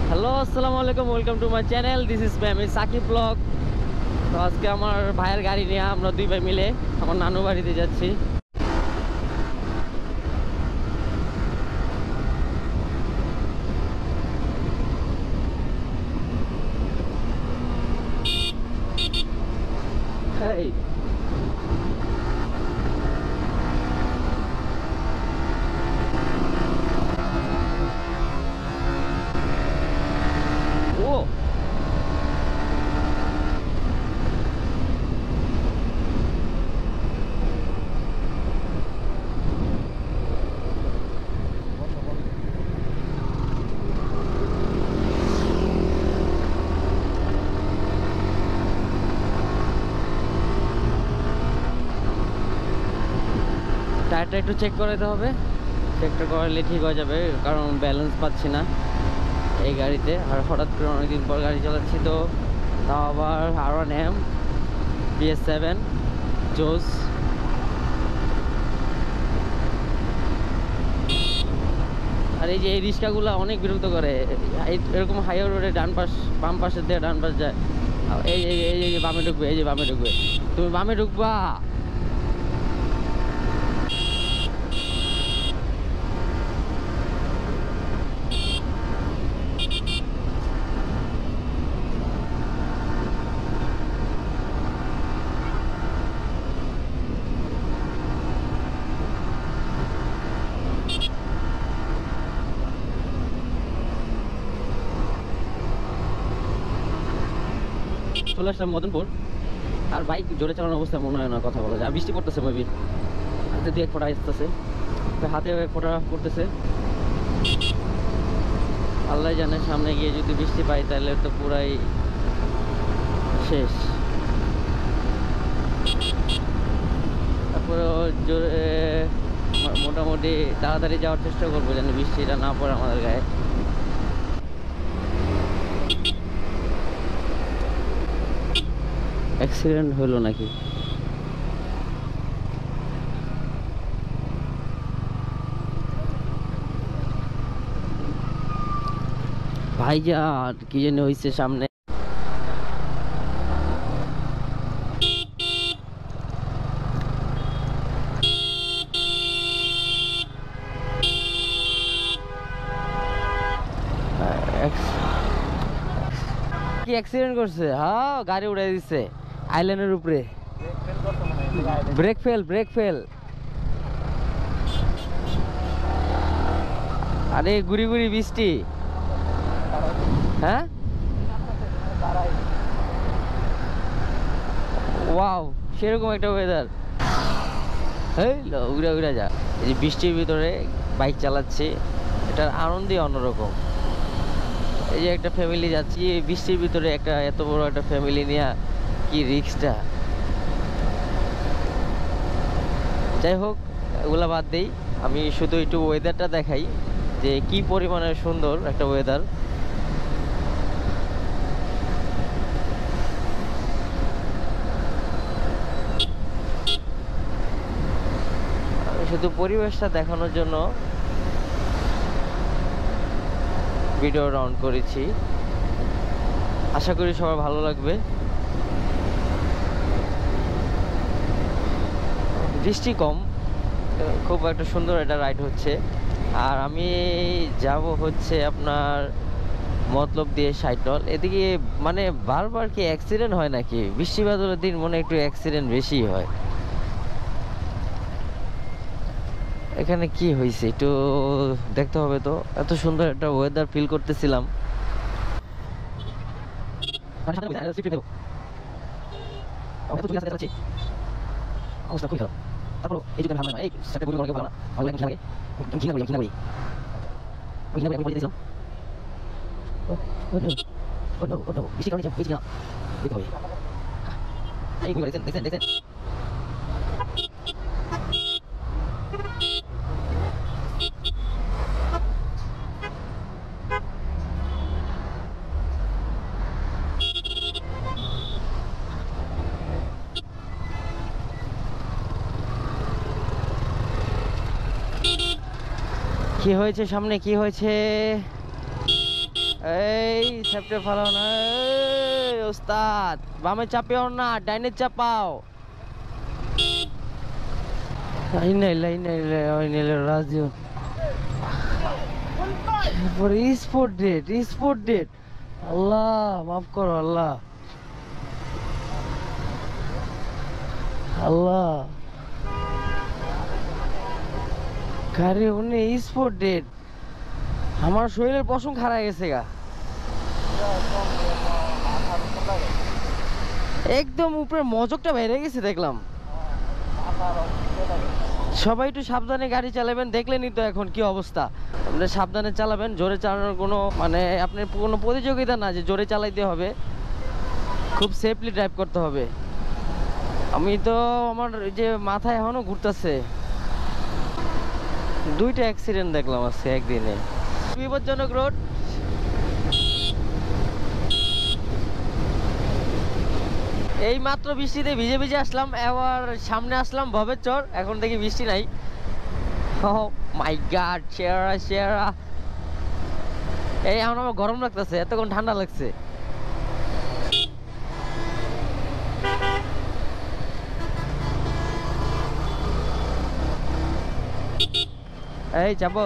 Hello, আসসালামু আলাইকুম, welcome to my channel. This is আমি সাকিব ব্লগ। তো আজকে আমার ভাইয়ের গাড়ি নিয়ে আমরা দুই ভাই মিলে আমার নানু বাড়িতে যাচ্ছি। Hey. ও টায়ারটা একটু চেক করাতে হবে, চেকটা করালে ঠিক হয়ে যাবে, কারণ ব্যালেন্স পাচ্ছি না এই গাড়িতে। আর হঠাৎ করে অনেকদিন পর গাড়ি চালাচ্ছি, তো তাও আবার R1M BS7 জোস। আর এই যে এই রিক্সাগুলো অনেক বিরক্ত করে, এরকম হাইওয়ে রোডে ডান পাশ বাম পাশের দিয়ে ডান পাশ যায়। এই এই এই যে বামে ঢুকবে, এই যে বামে ঢুকবে, তুমি বামে ঢুকবা। চলে আসলাম মদনপুর। আর বাইক জোরে চালানোর অবস্থা মনে হয় না, কথা বলা যায়। আর বৃষ্টি পড়তেছে, মেবি হাতে দিয়ে ফোটা আসতেছে, হাতে ফোটা পড়তেছে। আল্লাহ জানে, সামনে গিয়ে যদি বৃষ্টি পাই তাহলে তো পুরাই শেষ। তারপরে জোরে মোটামুটি তাড়াতাড়ি যাওয়ার চেষ্টা করবো যেন বৃষ্টিটা না পড়ে আমাদের গায়ে। অ্যাক্সিডেন্ট হলো নাকি? ভাইজান কি জানি হয়েছে সামনে। কি অ্যাক্সিডেন্ট করছে? হ্যাঁ, গাড়ি উড়াই দিচ্ছে আইল্যান্ডের উপরে। Brake fail, brake fail. আরে গুড়ি গুড়ি বৃষ্টি। হ্যাঁ, ওয়াও, সেরকম একটা ওয়েদার। এই উড়া উড়া যা। এই যে বৃষ্টির ভিতরে বাইক চালাচ্ছি, এটার আনন্দই অন্যরকম। এই যে একটা ফ্যামিলি যাচ্ছি এই বৃষ্টির ভিতরে, একটা এত বড় একটা ফ্যামিলি নিয়ে কি রিস্কটা। যাই হোক, এগুলা বাদ দেই, আমি শুধু একটু ওয়েদারটা দেখাই যে কি পরিমাণে সুন্দর একটা ওয়েদার। আমি শুধু পরিবেশটা দেখানোর জন্য ভিডিও রাউন্ড করেছি, আশা করি সবার ভালো লাগবে। বৃষ্টি কম, খুব একটা সুন্দর একটা রাইড হচ্ছে। আর আমি যাব হচ্ছে আপনার মতলব দিয়ে সাইটল এদিকে। মানে বারবার কি অ্যাক্সিডেন্ট হয় নাকি? বৃষ্টি বাদলের দিন মনে একটু অ্যাক্সিডেন্ট বেশি হয়। এখানে কি হয়েছে একটু দেখতে হবে। তো এত সুন্দর একটা ওয়েদার ফিল করতেছিলাম। অবস্থা খুবই খারাপ। তারপর এই যদি ভালো না, এই সেটা বলি ভালো না, ভালো লাগে লাগে আমি ঘৃণা করি, আমি ঘৃণা করি, আমি ঘৃণা করি, আমি বলে দিয়েছিলাম। ও নো, ও নো, বেশি কারণে হয়েছে কিনা দেখতে হবে। এই গুলো দেখছেন দেখছেন দেখছেন। কি হয়েছে সামনে, কি হয়েছে? এই সেপ্টে ফালাও না, এই ওস্তাদ, বামে চাপিও না, ডাইনে চাপাও। রাজিও স্পোর্ট ডেট, স্পোর্ট ডেট। আল্লাহ মাফ করো, আল্লাহ আল্লাহ। গাড়ি উনি স্পোর্ট ডেট, আমার শরীরের পশম খারাপ গেছে গা, একদম উপরে মজকটা বেড়ে গেছে দেখলাম। সবাই একটু সাবধানে গাড়ি চালাবেন, দেখলেনই তো এখন কি অবস্থা। আপনি সাবধানে চালাবেন, জোরে চালানোর কোনো মানে আপনার কোনো প্রতিযোগিতা না যে জোরে চালাইতে হবে, খুব সেফলি ড্রাইভ করতে হবে। আমি তো আমার যে মাথায় এখনো ঘুরতেছে, দুইটা অ্যাক্সিডেন্ট দেখলাম আজকে একদিনে। বিপজ্জনক রোড। এই মাত্র বৃষ্টিতে ভিজে ভিজে আসলাম, এবার সামনে আসলাম ভবের চর, এখন দেখি বৃষ্টি নাই। ও মাই গড, চেহারা চেহারা। এই এখন আমার গরম লাগতেছে, এতক্ষণ ঠান্ডা লাগছে। এই যাবো।